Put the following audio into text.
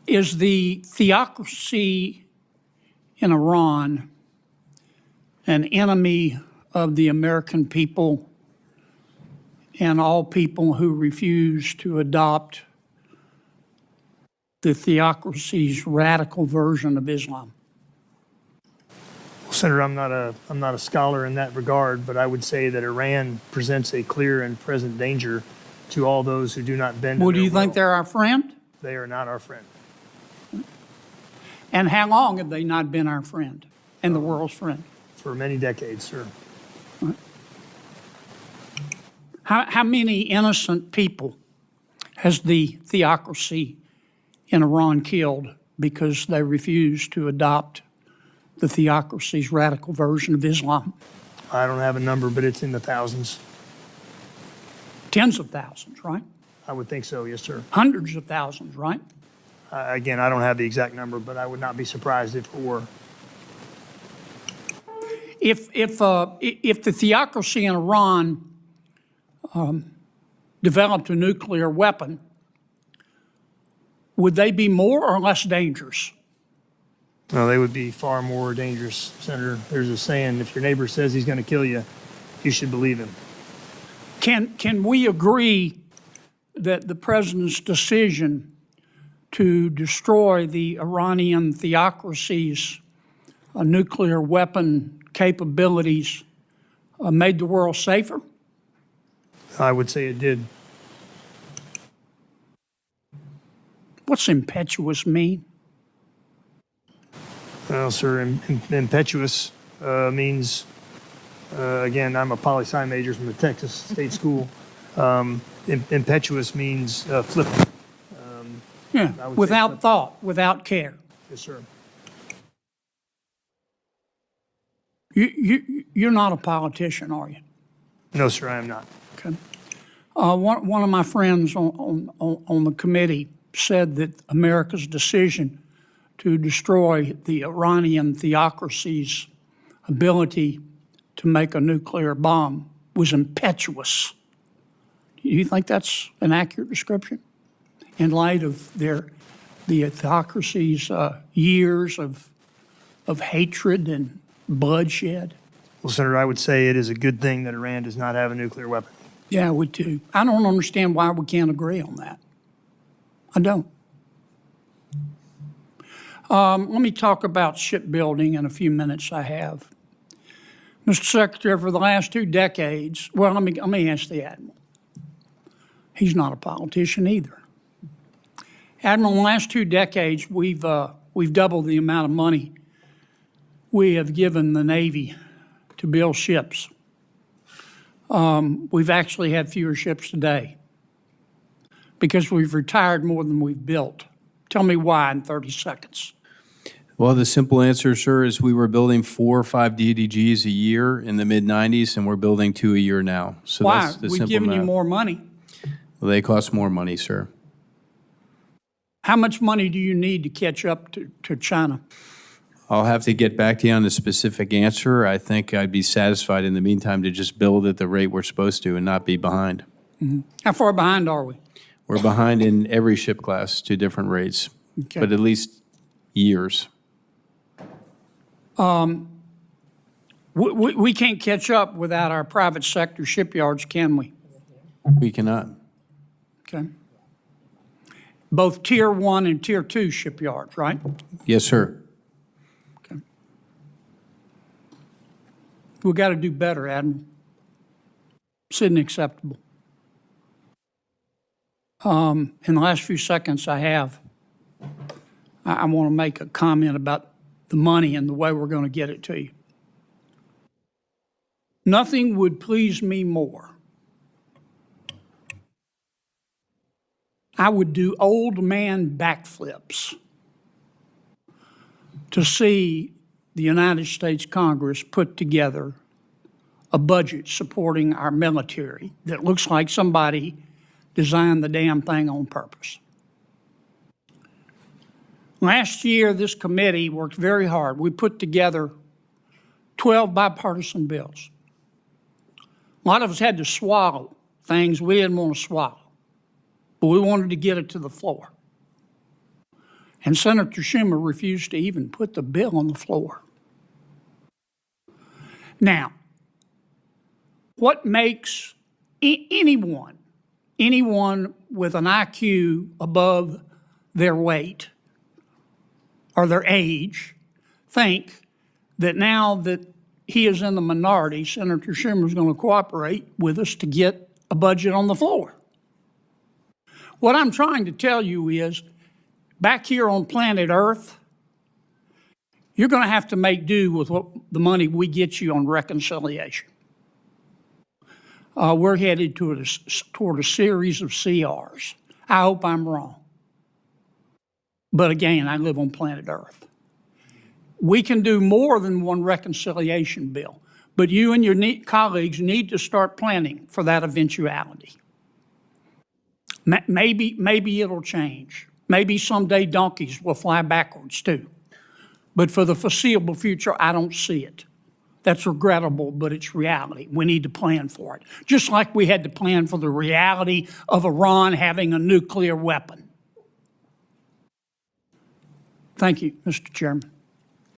Is the theocracy in Iran an enemy of the American people and all people who refuse to adopt the theocracy's radical version of Islam? Well, Senator, I'm not a scholar in that regard, but I would say that Iran presents a clear and present danger to all those who do not bend. Well, do you think they're our friend? They are not our friend. And how long have they not been our friend and the world's friend? For many decades, sir. How many innocent people has the theocracy in Iran killed because they refused to adopt the theocracy's radical version of Islam? I don't have a number, but it's in the thousands. Tens of thousands, right? I would think so, yes, sir. Hundreds of thousands, right? Again, I don't have the exact number, but I would not be surprised if it were. If the theocracy in Iran developed a nuclear weapon, would they be more or less dangerous? No, they would be far more dangerous, Senator. There's a saying, if your neighbor says he's going to kill you, you should believe him. Can we agree that the president's decision to destroy the Iranian theocracy's nuclear weapon capabilities made the world safer? I would say it did. What's impetuous mean? Well, sir, impetuous means, again, I'm a poli-sci major from the Texas State School. Impetuous means flippant. Yeah, without thought, without care. Yes, sir. You're not a politician, are you? No, sir, I am not. Okay. One of my friends on the committee said that America's decision to destroy the Iranian theocracy's ability to make a nuclear bomb was impetuous. Do you think that's an accurate description in light of the theocracy's years of hatred and bloodshed? Well, Senator, I would say it is a good thing that Iran does not have a nuclear weapon. Yeah, I would too. I don't understand why we can't agree on that. I don't. Let me talk about shipbuilding in a few minutes I have. Mr. Secretary, for the last 2 decades, well, let me ask the Admiral. He's not a politician either. Admiral, in the last 2 decades, we've doubled the amount of money we have given the Navy to build ships. We've actually had fewer ships today because we've retired more than we've built. Tell me why in 30 seconds. Well, the simple answer, sir, is we were building 4 or 5 DDGs a year in the mid-'90s, and we're building 2 a year now. So why? That's the We've simple given you math. more money. Well, they cost more money, sir. How much money do you need to catch up to China? I'll have to get back to you on the specific answer. I think I'd be satisfied in the meantime to just build at the rate we're supposed to and not be behind. Mm-hmm. How far behind are we? We're behind in every ship class to different rates, Okay. but at least years. We can't catch up without our private sector shipyards, can we? We cannot. Okay. Both Tier 1 and Tier 2 shipyards, right? Yes, sir. Okay. We've got to do better, Admiral. This isn't acceptable. In the last few seconds I have, I want to make a comment about the money and the way we're going to get it to you. Nothing would please me more. I would do old man backflips to see the United States Congress put together a budget supporting our military that looks like somebody designed the damn thing on purpose. Last year, this committee worked very hard. We put together 12 bipartisan bills. A lot of us had to swallow things we didn't want to swallow, but we wanted to get it to the floor. And Senator Schumer refused to even put the bill on the floor. Now, what makes anyone with an IQ above their weight or their age think that now that he is in the minority, Senator Schumer is going to cooperate with us to get a budget on the floor? What I'm trying to tell you is, back here on planet Earth, you're going to have to make do with the money we get you on reconciliation. We're headed toward a series of CRs. I hope I'm wrong. But again, I live on planet Earth. We can do more than one reconciliation bill, but you and your colleagues need to start planning for that eventuality. Maybe it'll change. Maybe someday donkeys will fly backwards too. But for the foreseeable future, I don't see it. That's regrettable, but it's reality. We need to plan for it. Just like we had to plan for the reality of Iran having a nuclear weapon. Thank you, Mr. Chairman.